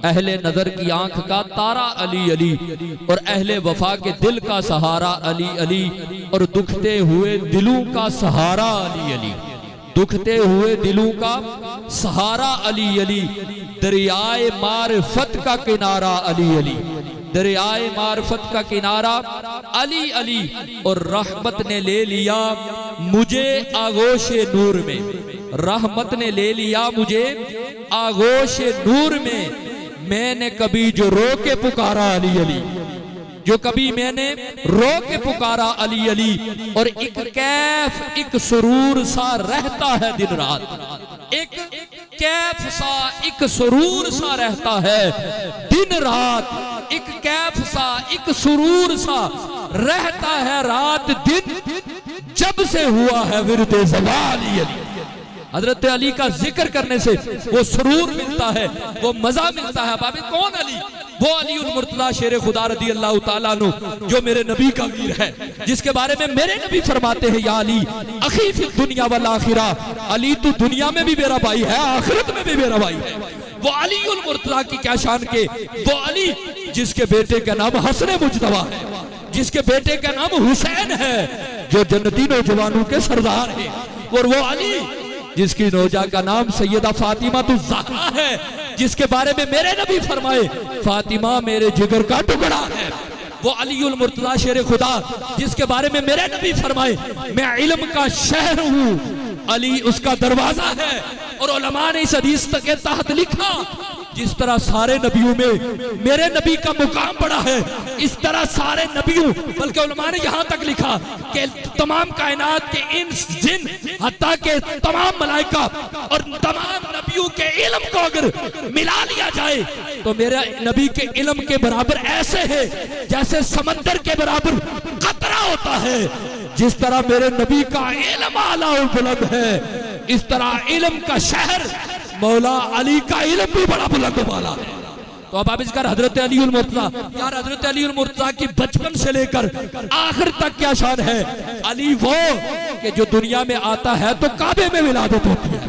अहले नजर की आंख का तारा अली अली, और अहले वफा के दिल का सहारा अली अली, और दुखते हुए दिलों का सहारा अली अली, दुखते हुए दिलों का सहारा अली अली, दरियाए मारिफत का किनारा अली अली, दरियाए मारिफत का किनारा अली अली। और रहमत ने ले लिया मुझे आगोशे नूर में, रहमत ने ले लिया मुझे आगोशे नूर में, मैंने कभी जो रो के पुकारा अली अली, जो कभी मैंने रो के पुकारा अली अली। और एक कैफ एक सुरूर सा रहता है दिन रात, एक कैफ सा एक सुरूर सा रहता है दिन रात, एक कैफ सा एक सुरूर सा रहता है रात दिन, जब से हुआ है विरदे ज़वाल अली अली। हजरत अली का जिक्र करने से वो सुरूर मिलता है, वो मजा मिलता है। बाबी कौन अली? वो अली उल मुर्तज़ा शेर खुदा रज़ी अल्लाह तआला अन्हु, जो मेरे नबी का वीर है, जिसके बारे में मेरे नबी फरमाते हैं या अली अखी फिद दुनिया वल आखिरा, अली तू दुनिया में भी मेरा भाई है, आखिरत में भी मेरा भाई है। वो अली उल मुर्तज़ा की क्या शान के, वो अली जिसके बेटे का नाम हसन मुजतबा है, जिसके बेटे का नाम हुसैन है, जो जन्नती नौजवानों के सरदार है। और वो अली जिसकी नौजा का नाम सैयदा फातिमा तुज ज़हरा है, जिसके बारे में मेरे नबी फरमाए फातिमा मेरे जिगर का टुकड़ा है। वो अली उल मुर्तज़ा शेर खुदा, जिसके बारे में मेरे नबी फरमाए मैं इल्म का शहर हूँ, अली उसका दरवाजा है। और उलमा ने इस हदीस के तहत लिखा जिस तरह सारे नबियों में मेरे नबी का मुकाम बड़ा है, इस तरह सारे नबियों, बल्कि उलमा ने यहाँ तक लिखा कि तमाम कायनात के इंस जिन हत्ता के तमाम मलाइका और तमाम नबियों के इल्म को अगर मिला लिया जाए तो मेरे नबी के इल्म के बराबर ऐसे है जैसे समंदर के बराबर कतरा होता है। जिस तरह मेरे नबी का इल्म आला और बुलंद है, इस तरह इल्म का शहर मौला अली का इल्म भी बड़ा बुलंद वाला है। तो अब आप इसका हजरत अली उल मुर्तज़ा, यार हजरत अली उल मुर्तज़ा की बचपन से लेकर आखिर तक क्या शान है। अली वो कि जो दुनिया में आता है तो काबे में विलादत होती है,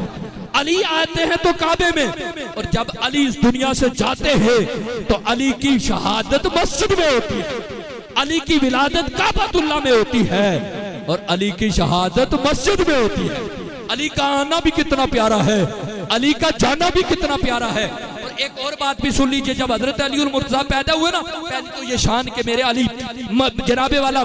अली आते हैं तो काबे में, और जब अली इस दुनिया से जाते हैं तो अली की शहादत मस्जिद में होती है, अली की विलादत काबतुल्लाह में होती है, और अली की शहादत मस्जिद में होती है। अली का आना भी कितना प्यारा है, अली का जाना भी कितना प्यारा है। और एक और बात भी सुन लीजिए, जब हजरत अली उल मुर्तज़ा पैदा हुए ना, पहले तो ये शान के मेरे अली जनाबे वाला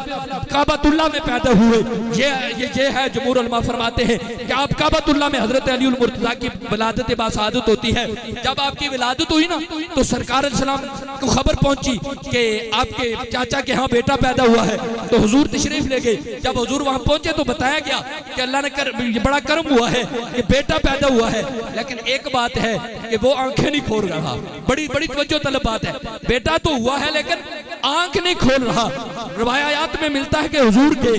काबतुल्लाह में पैदा हुए। ये है जमहूर उलमा फरमाते हैं कि आप काबतुल्लाह में हजरत अली उल मुर्तज़ा की विलादत बासादत होती है। जब आपकी विलादत हुई ना तो सरकार अलैहिस्सलाम को खबर पहुंची कि आपके चाचा के यहाँ बेटा पैदा हुआ है, तो हुजूर तशरीफ ले गए। जब हुजूर वहां पहुंचे तो बताया गया कि अल्लाह ने बड़ा कर्म हुआ है कि बेटा पैदा हुआ है, लेकिन एक बात है कि वो आंखें नहीं खोल रहा। बड़ी बड़ी तवज्जो तलब बात है, बेटा तो हुआ है लेकिन आंख नहीं खोल रहा। रिवायात में मिलता है कि हुजूर के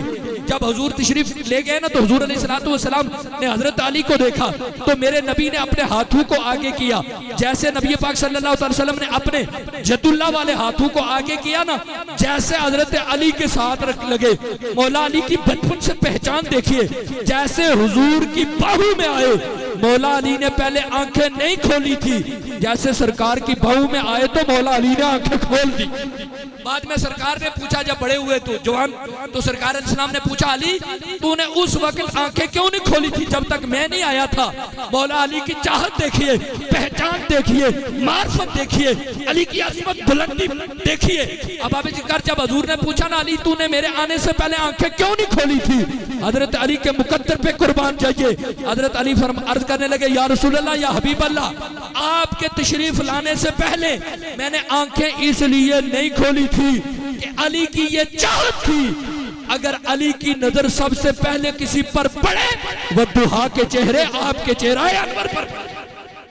जब हुजूर तशरीफ ले गए ना तो हुजूर अलैहिस्सलातु वस्सलाम ने हजरत अली को देखा तो मेरे नबी ने अपने हाथों को आगे किया, जैसे नबी पाक सल्लल्लाहु अलैहि वसल्लम ने अपने जदुल्ला वाले हाथों को आगे किया ना, जैसे हजरत अली के साथ रख लगे। मौला अली की बचपन से पहचान देखिए, जैसे हुजूर की बाहू में आए मौला अली ने पहले आंखें नहीं खोली थी, जैसे सरकार की बाहू में आए तो मौला अली ने आंखें खोल दी। बाद में सरकार ने पूछा, जब बड़े हुए तो जवान, तो सरकार अलैहिस्सलाम ने पूछा अली तूने उस वक्त आंखें क्यों नहीं खोली थी जब तक मैं नहीं आया था। मौला अली की चाहत देखिए, पहचान देखिए, मार्फत देखिए, अली की अजमत बुलंदी देखिए। अब आप जिक्र जब हजूर ने पूछा ना अली तूने मेरे आने से पहले आंखें क्यों नहीं खोली थी, हजरत अली के मुकद्दर पे कुर्बान जाइए। हजरत अली अर्ज करने लगे या रसूल अल्लाह या हबीब अल्लाह, आपके तशरीफ लाने से पहले मैंने आंखें इसलिए नहीं खोली थी कि अली की ये चाहत थी अगर अली की नजर सबसे पहले किसी पर पड़े वह दुहा के चेहरे आपके चेहरा अनवर पर।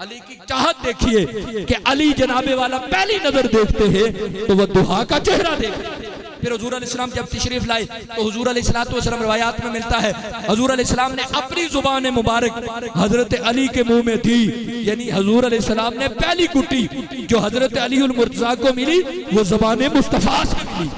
अली की चाहत देखिए कि अली जनाबे वाला पहली नजर देखते हैं तो वह दुहा का चेहरा देखते हैं। फिर हुजूर अलैहिस्सलाम जब तशरीफ लाए तो हुजूर अलैहिस्सलातु वस्सलाम रिवायात में मिलता है हुजूर अलैहिस्सलाम ने अपनी जुबान मुबारक हजरत अली के मुंह में दी, यानी हुजूर अलैहिस्सलाम ने पहली कुटी जो हजरत अली उल मुर्तज़ा को मिली वो ज़बान मुस्तफ़ा से मिली।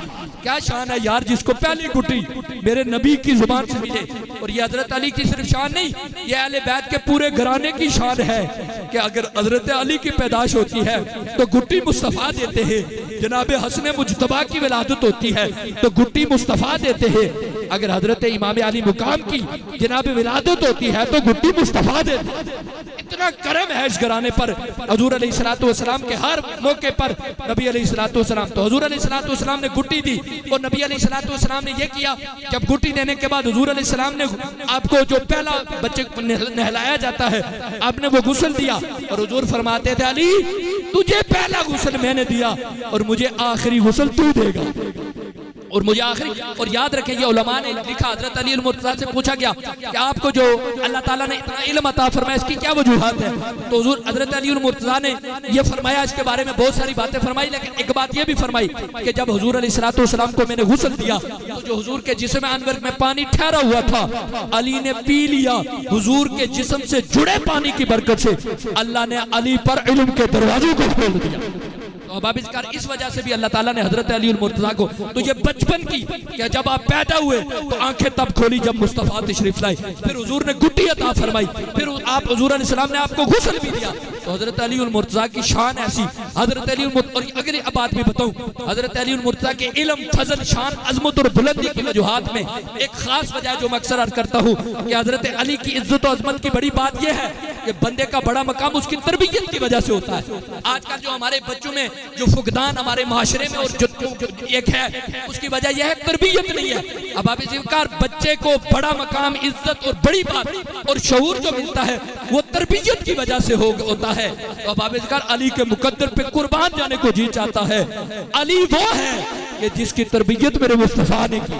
क्या शान है यार, जिसको पहली कुटी मेरे नबी की जुबान से मिले। और ये हजरत अली की सिर्फ शान नहीं, ये अहले बैत के पूरे घराने की शान है। कि अगर हजरत अली की पैदाश होती है तो गुट्टी मुस्तफ़ा देते हैं, जनाब हसन मुजतबा की विलादत होती है तो गुट्टी मुस्तफ़ा देते हैं, अगर हजरत इमाम अली मुकाम की जनाब विलादत होती है तो गुट्टी मुस्तफ़ा देते हैं। इतना करम है इस घराने पर। हुजूर अलैहिस्सलातु वस्सलाम के हर मौके पर नबी अलैहिस्सलातु वस्सलाम, तो हुजूर अलैहिस्सलातु वस्सलाम ने गुट्टी दी और नबी अलैहिस्सलातु वस्सलाम ने ये किया, जब गुट्टी देने के बाद हुजूर अलैहिस्सलाम ने आपको जो पहला बच्चे को नहलाया जाता है आपने वो गुस्ल दिया और हुजूर फरमाते थे अली तुझे पहला गुस्ल मैंने दिया और मुझे आखिरी गुस्ल तू देगा और मुझे आखिरी। और याद रखें ये उलमा ने लिखा, हजरत अली मुर्तज़ा से पूछा गया कि आपको जो अल्लाह ताला ने इतना इल्म अता फरमाया इसकी क्या वजूहात है, तो हुजूर हजरत अली मुर्तज़ा ने ये फरमाया, इसके बारे में बहुत सारी बातें फरमाई, लेकिन एक बात ये भी फरमाई कि जब हुजूर अलैहिस्सलातु वस्सलाम को मैंने गुस्ल दिया तो जो हुजूर के जिस्म अनवर में पानी ठहरा हुआ था अली ने पी लिया। हुजूर के जिस्म से जुड़े पानी की बरकत से अल्लाह ने अली पर इल्म के दरवाजों को खोल दिया। तो बाबिज़कार इस वजह से भी अल्लाह ताला ने हजरत अली मुर्तज़ा को तो ये बचपन की कि जब आप पैदा हुए तो आंखें तब खोली जब मुस्तफ़ा तशरीफ लाए, फिर हुजूर ने गुट्टी अता फरमाई, फिर आप हुजूर अलैहिस्सलाम ने आपको गुस्ल भी दिया। तो हजरत अली मुर्तज़ा की शान ऐसी, हजरत अली और अगर अब बात भी बताऊं, हजरत अली मुर्तज़ा के इल्म फजल शान अजमत और बुलंदी की वजूहात में एक खास वजह जो मैं अक्सर अर्ज करता हूँ कि हजरत अली की इज्जत और अजमत की बड़ी बात यह है कि बंदे का बड़ा मकाम उसकी तरबियत की वजह से होता है। आजकल जो हमारे बच्चों में जो फुकदान हमारे माशरे में और जो एक है उसकी वजह यह है तरबियत नहीं है। अब आप इस बच्चे को बड़ा मकाम इज्जत और बड़ी बात और शऊर जो मिलता है वो तरबियत की वजह से होता है। तो अब आप अली के मुकद्दर पे कुर्बान जाने को जी चाहता है। अली वो है कि जिसकी तरबियत मेरे मुस्तफा ने की,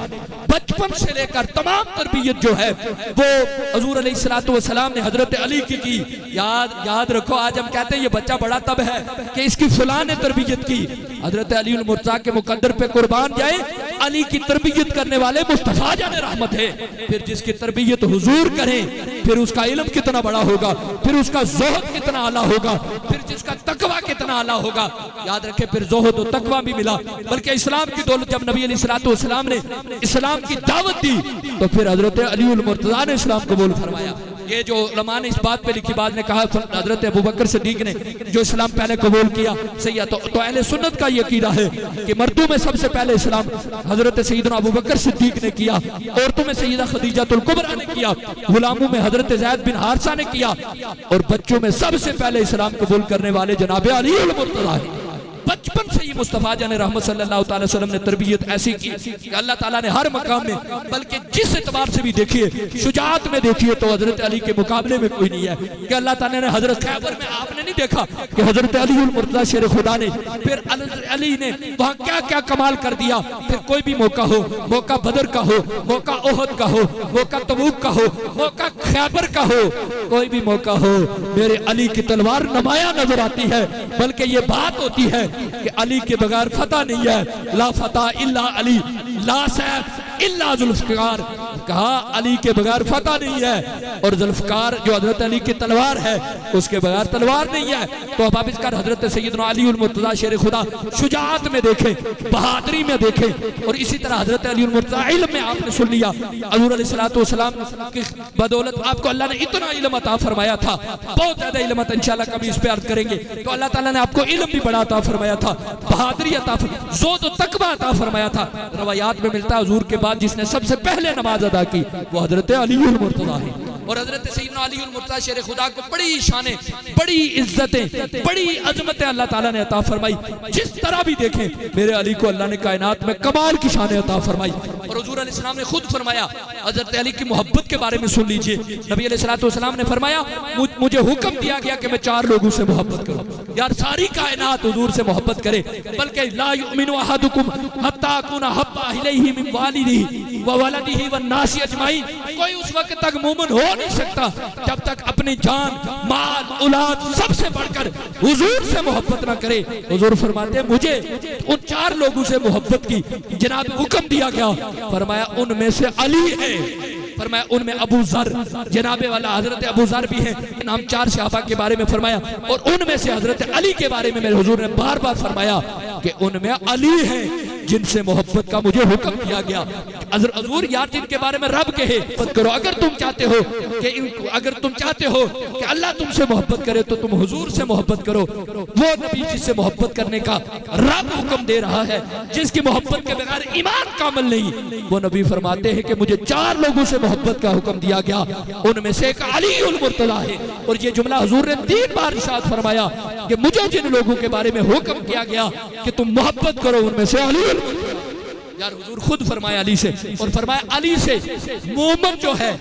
बचपन से लेकर तमाम तरबियत जो है वो हुजूर अलैहिस्सलातु वस्सलाम ने हजरत अली की। याद रखो, आज हम कहते हैं ये बच्चा बड़ा तब है कि इसकी फलां ने तरबियत की। हजरत अली मुर्तज़ा के मुकद्दर पे कुर्बान जाए, अली की तरबियत करने वाले मुस्तफा जाने रहमत है। फिर जिसकी तरबियत हुजूर करें फिर उसका इल्म कितना बड़ा होगा, फिर उसका ज़ुहद कितना आला होगा, फिर जिसका तकवा कितना आला होगा। याद रखें फिर ज़ुहद और तकवा भी मिला, बल्कि इस्लाम की दौलत जब नबी अलैहिस्सलातु वस्सलाम ने इस्लाम की दावत दी तो फिर हजरत अली मुर्तज़ा ने इस्लाम कबूल फरमाया। ये जो उलमा ने इस बात पे लिखी, बाद ने कहा हजरत अबू बकर सिद्दीक ने जो इस्लाम पहले कबूल किया सही है। तो अहले सुन्नत का ये अकीदा है कि मर्दों में सबसे पहले इस्लाम हजरत सैयदना अबू बकर सिद्दीक ने किया, औरतों में सैयदा खदीजातुल कुबरा ने किया, गुलामों में हजरत ज़ैद बिन हारिसा ने किया, और बच्चों में सबसे पहले इस्लाम कबूल करने वाले जनाब अली मुर्तज़ा है। बचपन से ही मुस्तफा जाने रहमत सल्लल्लाहु अलैहि वसल्लम ने तरबियत ऐसी की कि अल्लाह ताला ने हर मकाम में, बल्कि जिस एतबार से भी देखिए, शुजाअत में देखिए तो हजरत अली के मुकाबले में कोई नहीं है। कि अल्लाह ताला ने हजरत खैबर में आपने नहीं देखा कि हजरत अली मुर्तज़ा शेर खुदा ने फिर अली ने वहाँ क्या क्या कमाल कर दिया। फिर कोई भी मौका हो, मौका बदर का हो, मौका ओहद का हो, मौका तबूक का हो, मौका खैबर का हो, कोई भी मौका हो, मेरे अली की तलवार नुमाया नजर आती है। बल्कि ये बात होती है कि अली के बगैर फतह नहीं है, ला फतह इल्ला अली, ला सैफ इल्ला जुल्फ़िकार। कहा अली के बगैर फतह नहीं है, और जुल्फ़िकार जो हजरत अली की तलवार है उसके बगैर तलवार नहीं है। तो अब आप इसका हजरत सैयदना अली मुर्तज़ा शेर खुदा शुजाअत में देखें, बहादुरी में देखें, और इसी तरह हजरत अली मुर्तज़ा इल्म में आपने सुन लिया हुजूर अलैहिस्सलातु वस्सलाम की बदौलत आपको अल्लाह ने इतना इल्म अता फरमाया था, बहुत ज्यादा इल्म अता, इंशाअल्लाह कभी इस पे अर्ज करेंगे। तो अल्लाह ताला ने आपको इल्म भी बड़ा अता फरमाया था, बहादुरी अता, ज़ोद और तकवा अता फरमाया था। रवायात में मिलता है हुजूर के बाद जिसने सबसे पहले नमाज अदा की वो हजरत अली मुर्तज़ा है। और हजरत सैयदना अली मुर्तज़ा शेर खुदा को बड़ी शाने, बड़ी इज्जतें, बड़ी अजमतें अल्लाह ताला ने अता फरमाई। जिस तरह भी देखें मेरे अली को अल्लाह ने कायनात में कमाल की शाने अता फरमाई। और हुजूर अलैहिस्सलाम ने खुद फरमाया, हजरत अली की मोहब्बत के बारे में सुन लीजिए, नबी अलैहिस्सलातु वस्सलाम ने फरमाया मुझे हुक्म दिया गया कि मैं 4 लोगों से मोहब्बत करूं। यार सारी कायनात हुजूर से मोहब्बत करे, बल्कि ला युमिनु अहदुकुम हत्ता अकुना हब्बा इलैहि मिन वालिदिही व वलदिही वन नासी अजमाइन। कोई उस वक्त तक मोमिन हो नहीं सकता जब तक अपनी जान, माल, औलाद सबसे बढ़कर हुजूर से मोहब्बत ना करे। हुजूर फरमाते मुझे उन 4 लोगों से मोहब्बत की जनाब हुक्म दिया गया, फरमाया उनमें से अली है, फरमाया उनमें अबू ज़र जनाबे वाला हजरत अबू ज़र भी है। नाम 4 सहाबा के बारे में फरमाया, और उनमें से हजरत अली के बारे में मेरे हुजूर ने बार बार फरमाया कि उनमें अली है। जिनसे मोहब्बत का मुझे हुक्म दिया गया। हजूर यार जिनके बारे में रब कहे मोहब्बत करो। अगर तुम चाहते हो कि अल्लाह तुमसे मोहब्बत करे तो तुम हुजूर से मोहब्बत करो। वो नबी जिससे मोहब्बत करने का रब हुक्म दे रहा है, जिसकी मोहब्बत के बगैर ईमान कामिल नहीं, वो नबी फरमाते हैं कि मुझे 4 लोगों से मोहब्बत का हुक्म दिया गया, उनमें से एक अली उल मुर्तज़ा है। और ये जुमला हुजूर ने 3 बार इरशाद फरमाया कि मुझे जिन लोगों के बारे में हुक्म किया गया कि तुम मोहब्बत करो, उनमें से अली उल मुर्तज़ा। यार हुजूर खुद फरमाया अली से, और फरमाया अली से मोमिन जो है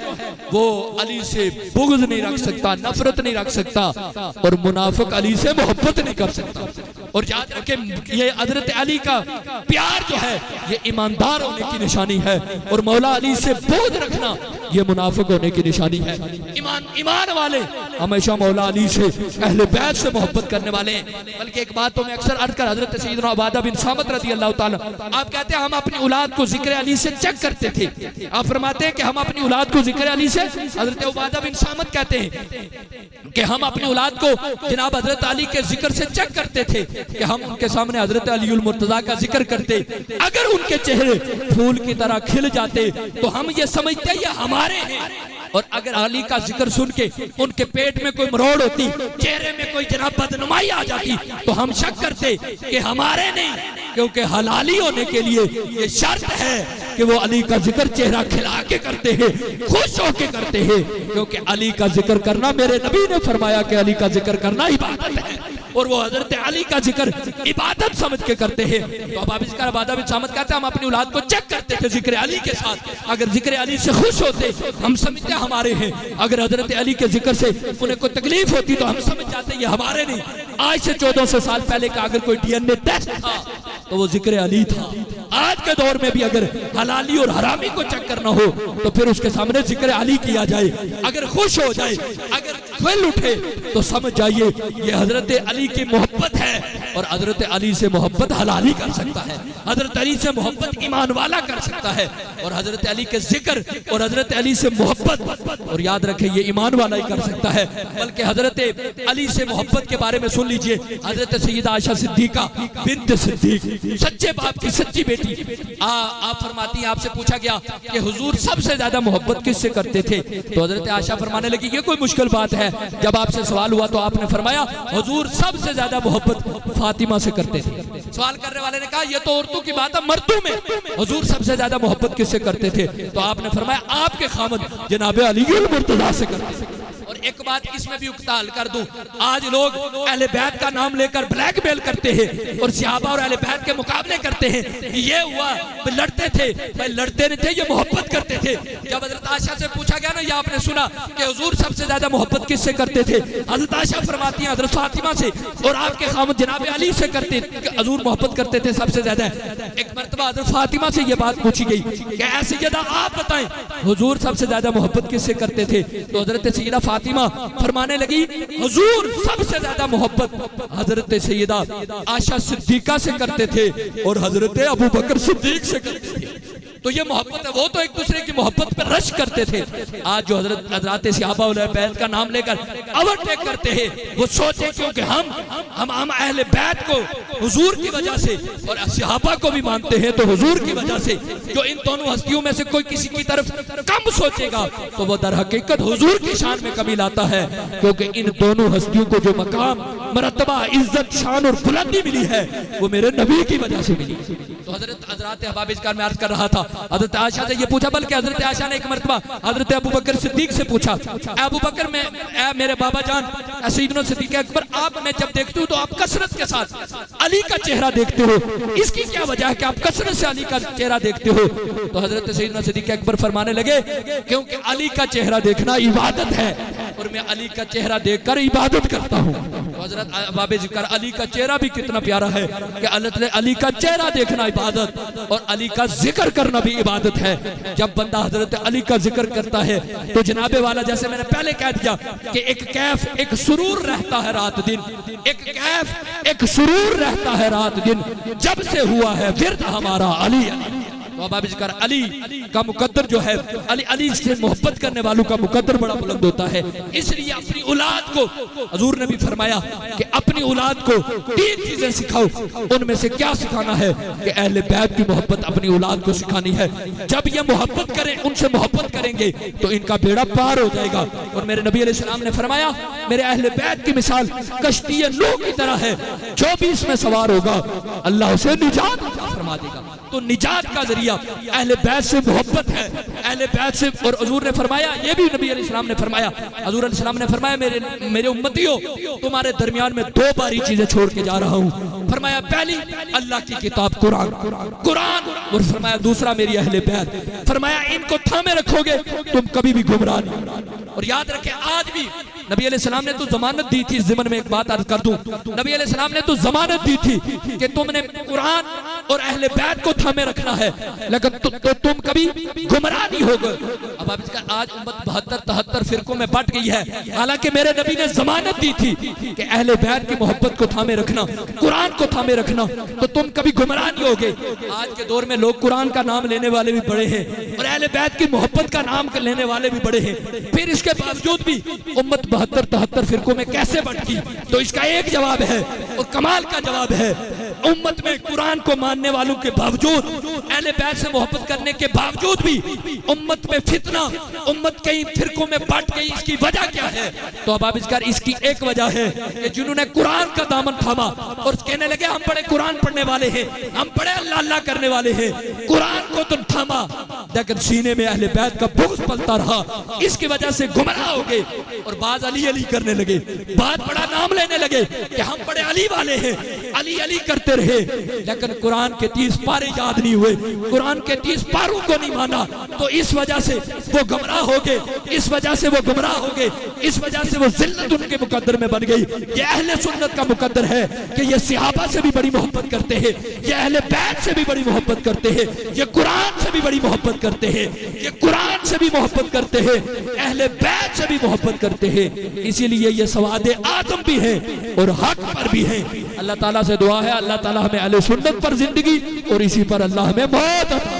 वो अली से बुग़्ज़ नहीं रख सकता, नफरत नहीं रख सकता, और मुनाफिक अली से मोहब्बत नहीं कर सकता। और याद रखें ये हजरत अली का प्यार जो है ये ईमानदार होने की निशानी है, और मौला अली से बुग़्ज़ रखना ये मुनाफिक होने की निशानी है। ईमान वाले हमेशा मौला अली से, अहले बैत से मोहब्बत करने वाले हैं। बल्कि एक बात तो मैं अक्सर अर्ज कर, हजरत सैयदना उबादा बिन सामित रज़ी अल्लाह ताला, आप कहते हैं हम अपनी औलाद को जिक्र अली से चेक करते थे। आप फरमाते हैं कि हम अपनी औलाद को जिक्र अली से, हजरत उबादा बिन सामित कहते हैं कि हम अपनी औलाद को जनाब हजरत अली के जिक्र से चेक करते थे कि हम उनके सामने हजरत अली उल मुर्तज़ा का जिक्र करते, अगर उनके चेहरे फूल की तरह खिल जाते तो हम ये समझते ये हमारे हैं, और अगर अली का जिक्र सुन के उनके पेट में कोई मरोड़ होती, चेहरे में कोई जनाब बदनुमाई आ जाती, तो हम शक करते कि हमारे नहीं, क्योंकि हलाली होने के लिए ये शर्त है कि वो अली का जिक्र चेहरा खिला के करते हैं, खुश होके करते हैं, क्योंकि अली का जिक्र करना, मेरे नबी ने फरमाया कि अली का जिक्र करना इबादत है, और वो हजरत अली का जिक्र इबादत समझ के करते हैं। तो अब इसका उबादा बिन सामित कहते हैं हम अपनी औलाद को चेक करते थे जिक्र अली के साथ, अगर जिक्र अली से खुश होते हम समझते हमारे हैं, अगर हजरत अली के जिक्र से उन्हें कोई तकलीफ होती तो हम समझ जाते ये हमारे नहीं। आज से 1400 साल पहले का अगर कोई DNA टेस्ट था तो वो जिक्र अली था। आज के दौर में भी अगर हलाली और हरामी को चेक करना हो तो फिर उसके सामने जिक्र अली किया जाए, अगर खुश हो जाए, अगर खिल उठे तो समझ जाइए ये हजरत अली की मोहब्बत है, और हजरत अली से मोहब्बत हलाली कर सकता है, हजरत अली से मोहब्बत ईमान वाला कर सकता है, और हजरत अली के जिक्र और हजरत अली से मोहब्बत, और याद रखें ये ईमान वाला ही कर सकता है। बल्कि हजरत अली से मोहब्बत के बारे में सुन लीजिए, हजरत सैयदा आयशा सिद्दीका बिन्त सिद्दीक, सच्चे बाप की सच्ची बेटी, आप फरमाती हैं आपसे पूछा गया कि हुजूर सबसे ज्यादा मोहब्बत किससे करते थे, तो हजरत आयशा फरमाने लगी ये कोई मुश्किल बात है। जब आपसे सवाल हुआ तो आपने फरमाया हुजूर सबसे ज्यादा मोहब्बत फातिमा से करते थे। सवाल करने वाले ने कहा ये तो औरतों की बात है, मर्दों में हुजूर सबसे ज्यादा मोहब्बत किससे करते थे, तो आपने फरमाया आपके खामद जनाब अली उल मुर्तज़ा से करते थे। और एक बात इसमें भी उक्ताल कर दूं, आज लोग अहले बैत का नाम लेकर ब्लैकमेल करते हैं और सहाबा और अहले बैत के मुकाबले करते हैं, ये हुआ लड़ते थे, भाई लड़ते नहीं थे, ये मोहब्बत करते थे। जब हजरत आयशा से पूछा गया ना, ये आपने सुना कि हुजूर सबसे ज्यादा मोहब्बत किससे करते थे, हजरत आयशा फरमाती हैं हजरत फातिमा से, और आपके खामद जनाब अली से करते, हुजूर मोहब्बत करते थे सबसे ज्यादा। एक मर्तबा हजरत फातिमा से ये बात पूछी गई कि ऐसे यदा आप बताएं हुजूर सबसे ज्यादा मोहब्बत किससे करते थे, तो हजरत सैयदा फातिमा फरमाने लगी हुजूर सबसे ज्यादा मोहब्बत हजरत सैयदा आयशा सिद्दीका से करते थे और हजरत अबू बकर सिद्दीक से करते थे। तो ये मोहब्बत है, वो तो एक दूसरे की मोहब्बत पर रश करते थे। आज जो हजरत सहाबा और बैत का नाम लेकर ओवरटेक करते हैं, वो सोचे क्योंकि हम अहले बैत को हुजूर की वजह से और सहाबा को भी मानते हैं, तो हुजूर की वजह से जो इन दोनों हस्तियों में से कोई किसी की तरफ कम सोचेगा तो वो दर हकीकत हुजूर की शान में कमी लाता है, क्योंकि इन दोनों हस्तियों को जो मकाम, मरतबा, इज्जत, शान और बुलंदी मिली है वो मेरे नबी की वजह से मिली। तो हजरत अहबाब इज़कार में अर्ज कर रहा था, हजरत आयशा से ये पूछा, बल्कि हजरत आयशा ने एक मरतबा हजरत अबू बकर सिद्दीक से पूछा, अबू बकर में मेरे बाबा जान सैयदना सिद्दीक अकबर, आप मैं जब देखती हूँ तो आप कसरत के साथ अली का चेहरा देखते हो, इसकी क्या वजह है कि आप कसरत से अली का चेहरा देखते हो? तो हजरत सैयदना सिद्दीक अकबर फरमाने लगे क्योंकि अली का चेहरा देखना इबादत है और मैं अली का चेहरा देखकर इबादत करता हूँ। तो हजरत अहबाब इज़कार, अली का चेहरा भी कितना प्यारा है कि अली का चेहरा देखना इबादत और अली का जिक्र करना भी इबादत है। जब बंदा हजरत अली का जिक्र करता है तो जनाबे वाला, जैसे मैंने पहले कह दिया कि एक कैफ, एक सुरूर रहता है रात दिन, एक कैफ, एक सुरूर रहता है रात दिन, जब से हुआ है विर्द हमारा अली अली। तो अब आप इसका अली का मुकद्दर जो है, अली से मोहब्बत करने वालों का मुकद्दर बड़ा बुलंद होता है। इसलिए अपनी औलाद को हुजूर ने भी फरमाया कि अपनी औलाद को 3 चीजें सिखाओ। उनमें से क्या सिखाना है कि अहले बैत की मोहब्बत अपनी औलाद को सिखानी है। जब ये मोहब्बत करें, उनसे मोहब्बत करेंगे तो इनका बेड़ा पार हो जाएगा। और मेरे नबी अलैहिस्सलाम ने फरमाया मेरे अहले बैत की मिसाल कश्ती नूह की तरह है, जो भी इसमें सवार होगा अल्लाह उसे निजात फरमा देगा। तो निजात का जरिया अहले बैत से मोहब्बत है, अहले बैत से। और हुजूर ने फरमाया, ये भी नबी अलैहिस्सलाम ने फरमाया, हुजूर अलैहिस्सलाम ने फरमाया मेरे उम्मतियों, तुम्हारे दरमियान में 2 बारी चीजें छोड़ के जा रहा हूँ। फरमाया पहली अल्लाह की किताब कुरान, और फरमाया दूसरा मेरी अहले बैत। फरमाया इनको थामे रखोगे तुम कभी भी गुमराह नहीं। और याद रखें आज भी नबी अलैहिस्सलाम ने तो जमानत दी थी। ज़िमन में एक बात अर्ज कर दूं, नबी अलैहिस्सलाम ने तो जमानत दी थी कि तुमने कुरान और अहले बैत को थामे रखना है, लेकिन तुम कभी गुमराह नहीं होगे। अब आप इसका आज उम्मत 72-73 फिरकों में बट गई है। हालांकि मेरे नबी ने जमानत दी थी कि अहले बैत की मोहब्बत को थामे रखना, कुरान को थामे रखना, तो तुम कभी गुमराह नहीं होगे। आज के दौर में लोग कुरान का नाम लेने वाले भी बड़े हैं और अहले बैत की मोहब्बत का नाम लेने वाले भी बड़े हैं, फिर इसके बावजूद भी उम्मत 72-73 फिरकों में कैसे बटकी? तो इसका एक जवाब है और कमाल का जवाब है, उम्मत में कुरान को मानने वालों के बावजूद, अहले बैत से मोहब्बत करने के बावजूद भी उम्मत में फितना, उम्मत कई फिरकों में बट गई। इसकी वजह क्या है? तो अब आप इसकी एक वजह है कि जिन्होंने कुरान का दामन थामा और कहने लगे हम बड़े कुरान पढ़ने वाले हैं, हम बड़े अल्लाह अल्लाह करने वाले हैं, कुरान को तो थामा लेकिन सीने में अहले बैत का बुग़्ज़ पलता रहा। इसकी वजह से गुमराह हो गए और बाज अली अली करने लगे, बात बड़ा नाम लेने लगे कि हम बड़े अली वाले हैं, अली अली करते रहे, लेकिन कुरान के 30 पारे याद नहीं हुए, कुरान के 30 पारों को नहीं माना। तो इस वजह से वो गुमराह हो गए, इस वजह से वो गुमराह हो गए, इस वजह से वो जिल्लत उनके मुकद्दर में बन गई। ये अहले सुन्नत का मुकद्दर है कि ये सहाबा से भी बड़ी मोहब्बत करते हैं, ये अहले बैत से भी बड़ी मोहब्बत करते हैं, ये कुरान से भी बड़ी मोहब्बत करते हैं, ये कुरान से भी मोहब्बत करते हैं, अहले बैत से भी मोहब्बत करते हैं। इसीलिए ये सवादे आदम भी है और हक पर भी है। अल्लाह ताला से दुआ है, अल्लाह ताला हमें अहले सुन्नत पर जिंदगी और इसी पर अल्लाह हमें मौत अता